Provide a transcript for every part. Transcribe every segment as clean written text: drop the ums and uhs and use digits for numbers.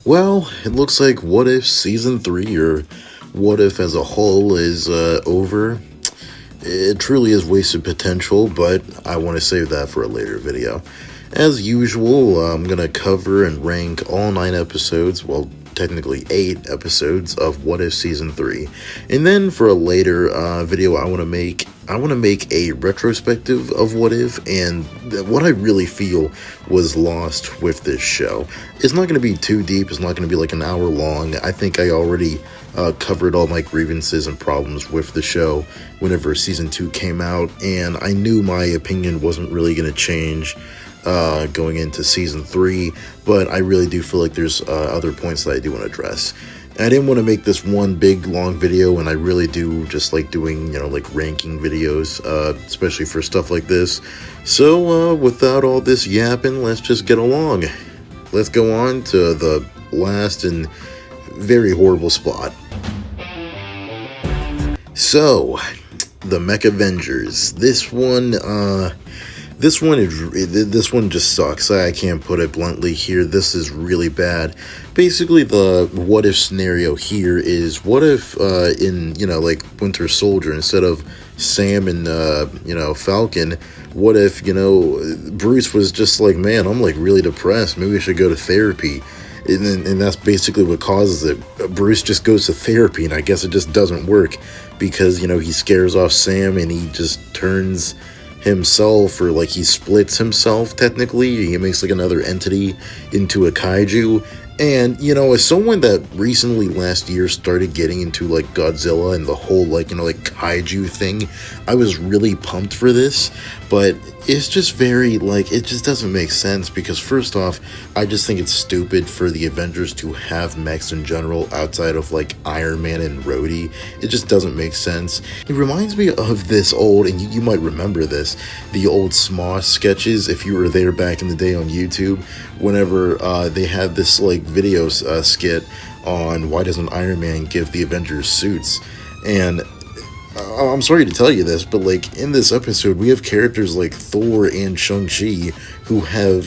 Well, it looks like What If Season 3, or What If as a whole, is over. It truly is wasted potential, but I want to save that for a later video. As usual, I'm going to cover and rank all 9 episodes, well, technically 8 episodes of What If Season 3. And then for a later video, I want to make a retrospective of What If and what I really feel was lost with this show. It's not going to be too deep. It's not going to be like an hour long. I think I already covered all my grievances and problems with the show whenever Season 2 came out, and I knew my opinion wasn't really going to change going into Season 3, but I really do feel like there's other points that I do want to address. I didn't want to make this one big long video, and I really do just like doing, like ranking videos, especially for stuff like this. So without all this yapping, let's just get along. Let's go on to the last and very horrible spot. So, the Mech Avengers. This one just sucks. I can't put it bluntly here. This is really bad. Basically, the what if scenario here is, what if in like Winter Soldier, instead of Sam and Falcon, what if Bruce was just like, man, I'm like really depressed, maybe I should go to therapy. And that's basically what causes it. Bruce just goes to therapy, and I guess it just doesn't work because, he scares off Sam and he just turns himself, or like he splits himself technically. He makes like another entity into a kaiju. And, as someone that recently last year started getting into like Godzilla and the whole like kaiju thing, I was really pumped for this, but it's just very it just doesn't make sense because first off, I just think it's stupid for the Avengers to have mechs in general outside of like Iron Man and Rhodey. It just doesn't make sense. It reminds me of this old, and you might remember this, the old Smosh sketches, if you were there back in the day on YouTube, whenever they had this like video skit on why doesn't Iron Man give the Avengers suits. And I'm sorry to tell you this, but like in this episode, we have characters like Thor and Shang-Chi who have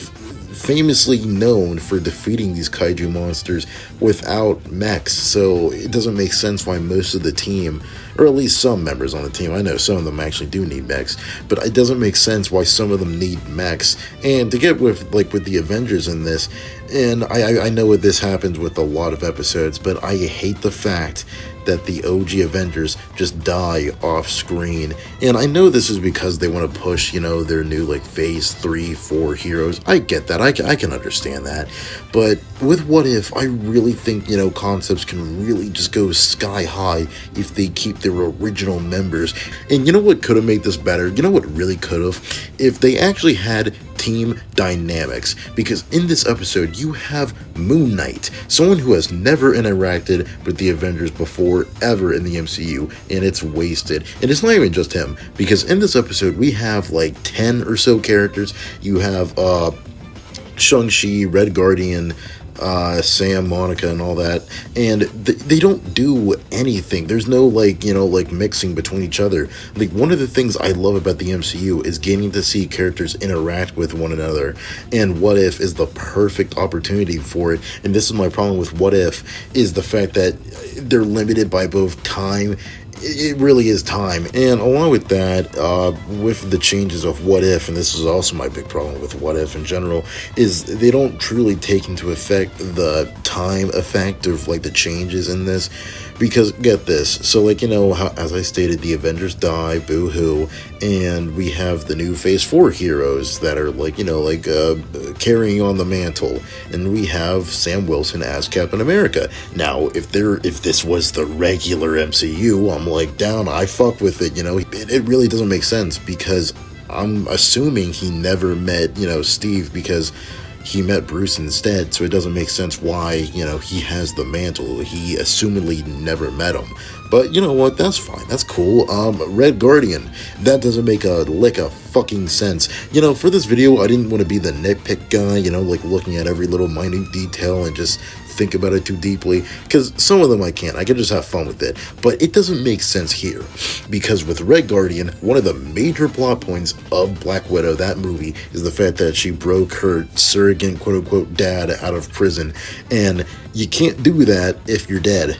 famously known for defeating these kaiju monsters without mechs. So it doesn't make sense why most of the team, or at least some members on the team, I know some of them actually do need mechs, but it doesn't make sense why some of them need mechs. And to get with the Avengers in this, and I know this happens with a lot of episodes, but I hate the fact that the OG Avengers just die off screen. And I know this is because they want to push, their new like phase 3, 4 heroes. I get that. I can understand that. But with What If, I really think, concepts can really just go sky high if they keep their original members. And you know what could have made this better? You know what really could have? If they actually had team dynamics, because in this episode you have Moon Knight, someone who has never interacted with the Avengers before ever in the MCU, and it's wasted. And it's not even just him, because in this episode we have like 10 or so characters. You have Shang-Chi, Red Guardian, Sam, Monica, and all that, and they don't do anything. There's no mixing between each other. Like, one of the things I love about the MCU is getting to see characters interact with one another, and What If is the perfect opportunity for it. And this is my problem with What If, is the fact that they're limited by both time. It really is time. And along with that, with the changes of What If, and this is also my big problem with What If in general, is they don't truly take into effect the time effect of like the changes in this. Because get this, so how, as I stated, the Avengers die, boo-hoo, and we have the new phase 4 heroes that are carrying on the mantle, and we have Sam Wilson as Captain America. Now, if this was the regular MCU, I'm like down, I fuck with it. It really doesn't make sense, because I'm assuming he never met Steve, because he met Bruce instead, so it doesn't make sense why, he has the mantle. He assumedly never met him. But you know what, that's fine, that's cool. Red Guardian, that doesn't make a lick of fucking sense. You know, for this video, I didn't want to be the nitpick guy, you know, like looking at every little minute detail and just think about it too deeply, because some of them I can't. I can just have fun with it, but it doesn't make sense here, because with Red Guardian, one of the major plot points of Black Widow, that movie, is the fact that she broke her surrogate quote-unquote dad out of prison, and you can't do that if you're dead,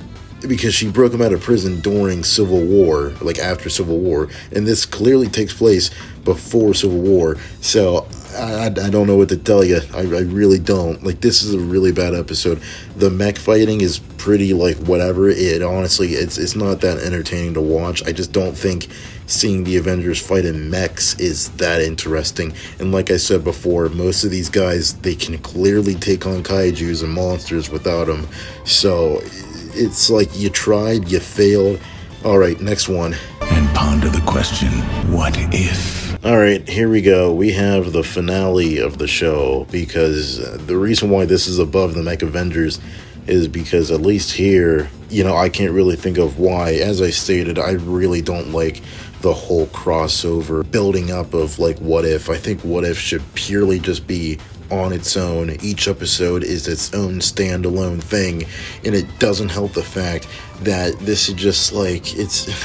because she broke him out of prison during Civil War, like after Civil War, and this clearly takes place before Civil War, so I don't know what to tell you. I really don't. Like, this is a really bad episode. The mech fighting is pretty, like, whatever. It honestly, it's not that entertaining to watch. I just don't think seeing the Avengers fight in mechs is that interesting. And like I said before, most of these guys, they can clearly take on kaijus and monsters without them. So it's like you tried, you failed. All right, next one. And ponder the question, what if? Alright, here we go. We have the finale of the show, because the reason why this is above the Mech Avengers is because at least here, you know, I can't really think of why. As I stated, I really don't like the whole crossover building up of, like, What If. I think What If should purely just be on its own. Each episode is its own standalone thing, and it doesn't help the fact that this is just like,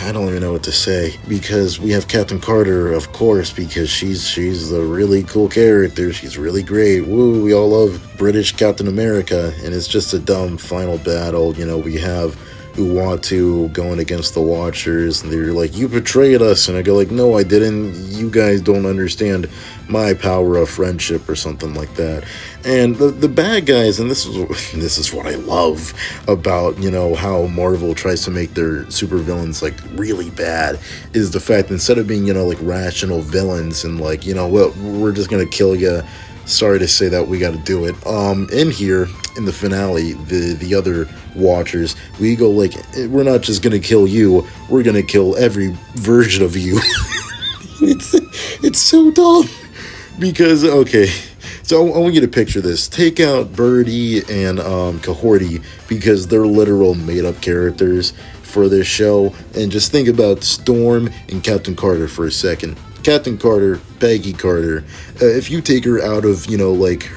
I don't even know what to say, because we have Captain Carter, of course, because she's a really cool character. She's really great. Woo, we all love British Captain America, and it's just a dumb final battle. You know, we have Uatu going against the Watchers, and they're like, you betrayed us, and I go like, no, I didn't. You guys don't understand my power of friendship, or something like that. And the bad guys, and this is what I love about, you know, how Marvel tries to make their supervillains like really bad, is the fact that instead of being, you know, like rational villains and like, you know, well, we're just gonna kill you, sorry to say that we got to do it. In here, in the finale, the other Watchers, we go like, we're not just gonna kill you, we're gonna kill every version of you. it's so dumb, because, okay, so I want you to picture this. Take out Birdie and Kahorti, because they're literal made-up characters for this show, and just think about Storm and Captain Carter for a second. Captain Carter, Peggy Carter, if you take her out of, you know, like,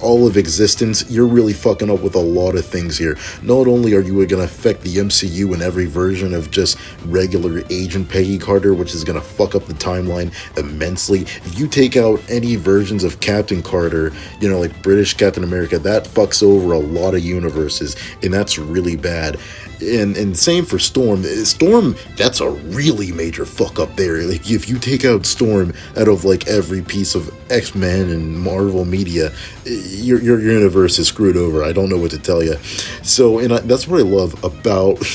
all of existence, you're really fucking up with a lot of things here. Not only are you going to affect the MCU in every version of just regular Agent Peggy Carter, which is going to fuck up the timeline immensely. If you take out any versions of Captain Carter, you know, like British Captain America, that fucks over a lot of universes, and that's really bad. And same for Storm. Storm, that's a really major fuck up there. Like, if you take out Storm out of like every piece of X-Men and Marvel media, your universe is screwed over. I don't know what to tell you. So, and that's what I love about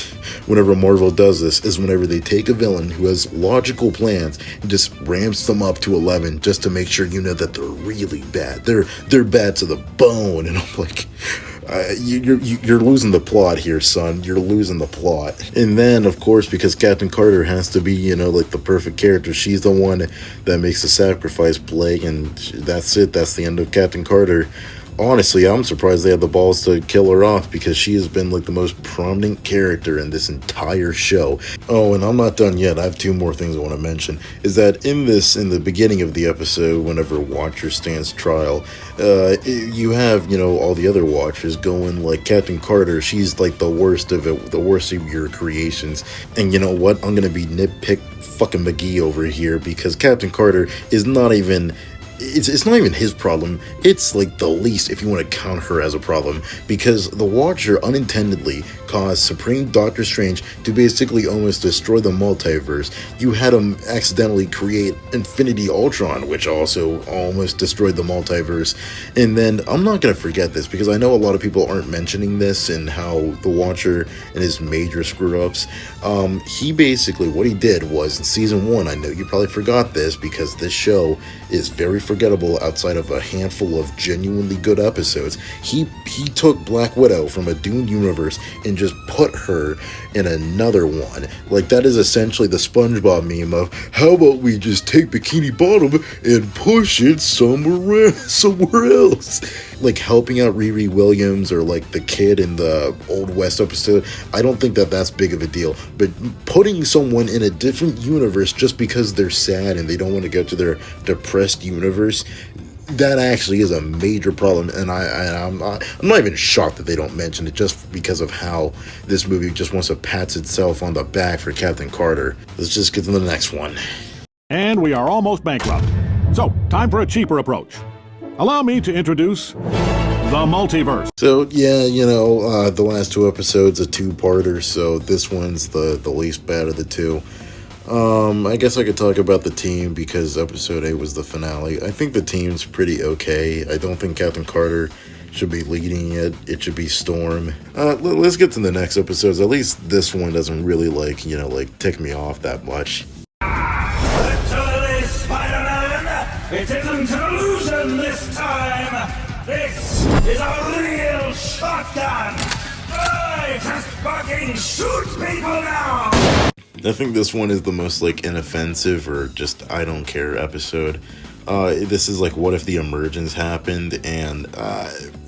whenever Marvel does this, is whenever they take a villain who has logical plans and just ramps them up to 11 just to make sure you know that they're really bad. They're bad to the bone, and I'm like, you're losing the plot here, son. You're losing the plot. And then, of course, because Captain Carter has to be, you know, like the perfect character, she's the one that makes the sacrifice play, and that's it. That's the end of Captain Carter. Honestly, I'm surprised they had the balls to kill her off, because she has been like the most prominent character in this entire show. Oh, and I'm not done yet. I have two more things I want to mention. Is that in the beginning of the episode, whenever Watcher stands trial, you have, you know, all the other Watchers going like, Captain Carter, she's like the worst of it, the worst of your creations. And you know what? I'm gonna be nitpick fucking McGee over here, because Captain Carter is not even, it's not even his problem. It's like the least, if you want to count her as a problem, because the Watcher unintentionally caused Supreme Doctor Strange to basically almost destroy the multiverse. You had him accidentally create Infinity Ultron, which also almost destroyed the multiverse. And then, I'm not going to forget this, because I know a lot of people aren't mentioning this and how the Watcher and his major screw-ups, he basically, what he did was, in season 1, I know you probably forgot this, because this show is very forgettable outside of a handful of genuinely good episodes. He took Black Widow from a doomed universe and just put her in another one. Like, that is essentially the SpongeBob meme of, how about we just take Bikini Bottom and push it somewhere else? like helping out Riri Williams or like the kid in the Old West episode, I don't think that that's big of a deal. But putting someone in a different universe just because they're sad and they don't want to go to their depressed universe, that actually is a major problem. And I'm not even shocked that they don't mention it, just because of how this movie just wants to pat itself on the back for Captain Carter. Let's just get to the next one. And we are almost bankrupt. So, time for a cheaper approach. Allow me to introduce the multiverse. So, yeah, the last two episodes, a two-parter, so this one's the least bad of the two. I guess I could talk about the team because episode 8 was the finale. I think the team's pretty okay. I don't think Captain Carter should be leading it. It should be Storm. Let's get to the next episodes. At least this one doesn't really, tick me off that much. Literally, Spider-Man! It isn't an illusion this time! This is a real shotgun! I just fucking shoot people now! I think this one is the most, inoffensive or just I don't care episode. This is what if the emergence happened, and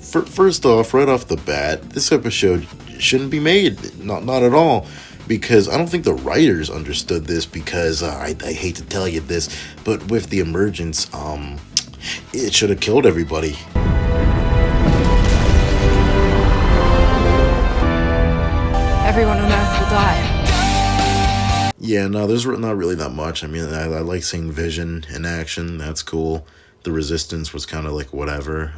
first off, right off the bat, this episode shouldn't be made. Not at all. Because I don't think the writers understood this, because I hate to tell you this, but with the emergence, it should have killed everybody. Everyone on Earth will die. Yeah, no, there's not really that much. I mean, I like seeing Vision in action. That's cool. The Resistance was kind of whatever.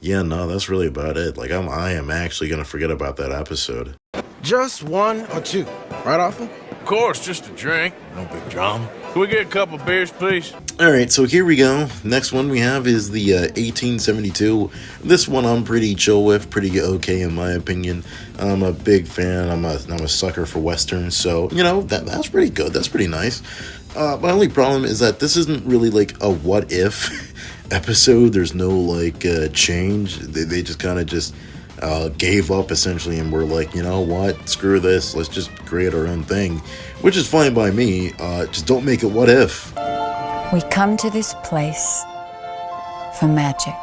Yeah, no, that's really about it. I am actually going to forget about that episode. Just one or two, right, Arthur? Of course, just a drink. No big drama. Can we get a couple of beers, please? Alright, so here we go. Next one we have is the 1872. This one I'm pretty chill with, pretty okay in my opinion. I'm a big fan. I'm a sucker for westerns, so, that's pretty good. That's pretty nice. My only problem is that this isn't really a what if episode. There's no change. They just kind of gave up essentially and were you know what, screw this, let's just create our own thing, which is fine by me. Just don't make it what if. We come to this place for magic.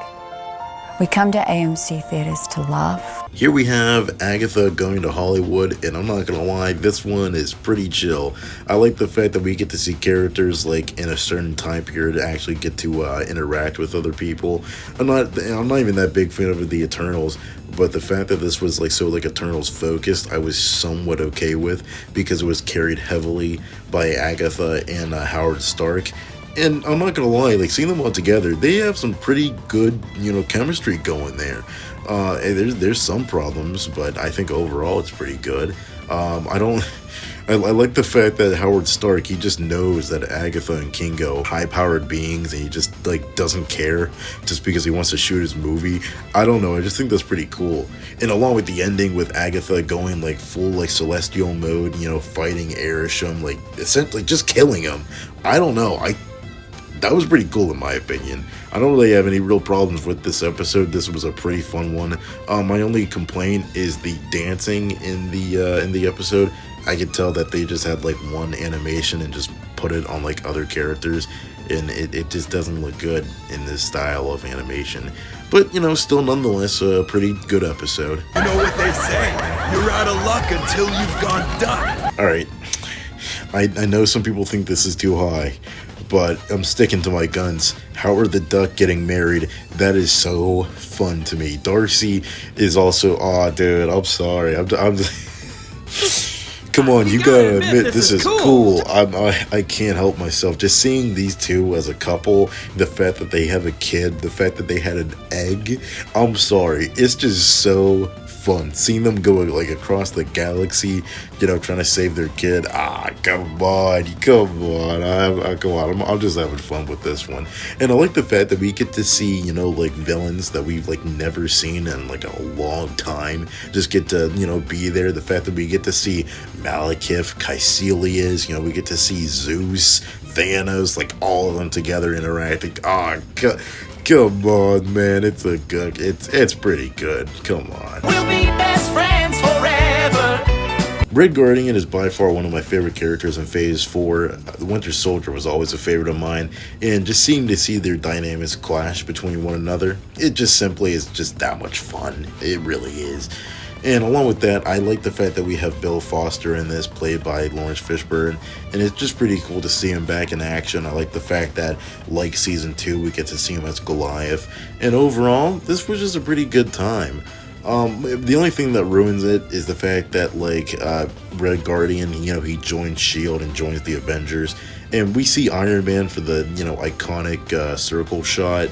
We come to AMC theaters to laugh. Here we have Agatha going to Hollywood, and I'm not gonna lie, this one is pretty chill. I like the fact that we get to see characters in a certain time period actually get to interact with other people. I'm not even that big fan of the Eternals, but the fact that this was so Eternals focused, I was somewhat okay with, because it was carried heavily by Agatha and Howard Stark. And I'm not gonna lie, seeing them all together, they have some pretty good, chemistry going there. There's some problems, but I think overall it's pretty good. I like the fact that Howard Stark, he just knows that Agatha and Kingo, high-powered beings, and he just, doesn't care just because he wants to shoot his movie. I don't know, I just think that's pretty cool. And along with the ending with Agatha going, full, celestial mode, fighting Arishem, essentially just killing him. I don't know, that was pretty cool in my opinion. I don't really have any real problems with this episode. This was a pretty fun one. My only complaint is the dancing in the episode. I could tell that they just had one animation and just put it on other characters, and it just doesn't look good in this style of animation. But still nonetheless a pretty good episode. You know what they say, you're out of luck until you've gone duck. Alright, I know some people think this is too high, but I'm sticking to my guns. Howard the Duck getting married, that is so fun to me. Darcy is also, dude, I'm sorry. I'm just come on, you gotta admit this is cool. I can't help myself. Just seeing these two as a couple, the fact that they have a kid, the fact that they had an egg, I'm sorry. It's just so fun. Seeing them go across the galaxy, trying to save their kid. Come on. I'm just having fun with this one. And I like the fact that we get to see, villains that we've never seen in a long time. Just get to, be there. The fact that we get to see Malekith, Caecilius, we get to see Zeus, Thanos, all of them together interacting. Come on, man, it's pretty good. Come on. We'll be best friends forever. Red Guardian is by far one of my favorite characters in Phase 4. The Winter Soldier was always a favorite of mine, and just seeing to see their dynamics clash between one another, it just simply is just that much fun. It really is. And along with that, I like the fact that we have Bill Foster in this, played by Lawrence Fishburne, and it's just pretty cool to see him back in action. I like the fact that, like Season 2, we get to see him as Goliath, and overall, this was just a pretty good time. The only thing that ruins it is the fact that, like, Red Guardian, you know, he joins S.H.I.E.L.D. and joins the Avengers, and we see Iron Man for the, you know, iconic circle shot,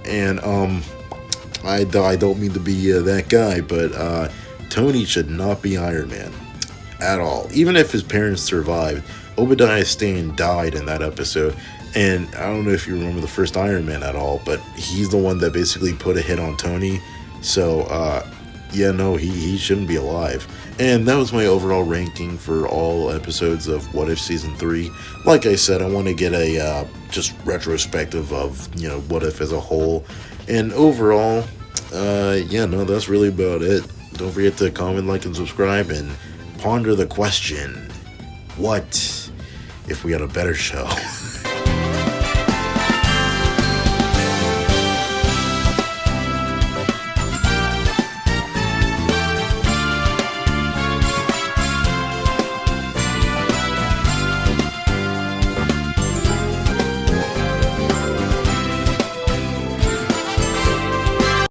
and I don't mean to be that guy, but Tony should not be Iron Man at all. Even if his parents survived, Obadiah Stane died in that episode, and I don't know if you remember the first Iron Man at all, but he's the one that basically put a hit on Tony. So, yeah, no, he shouldn't be alive. And that was my overall ranking for all episodes of What If Season 3. Like I said, I want to get a just retrospective of, you know, What If as a whole. And overall, yeah, no, that's really about it. Don't forget to comment, like, and subscribe, and ponder the question, what if we had a better show?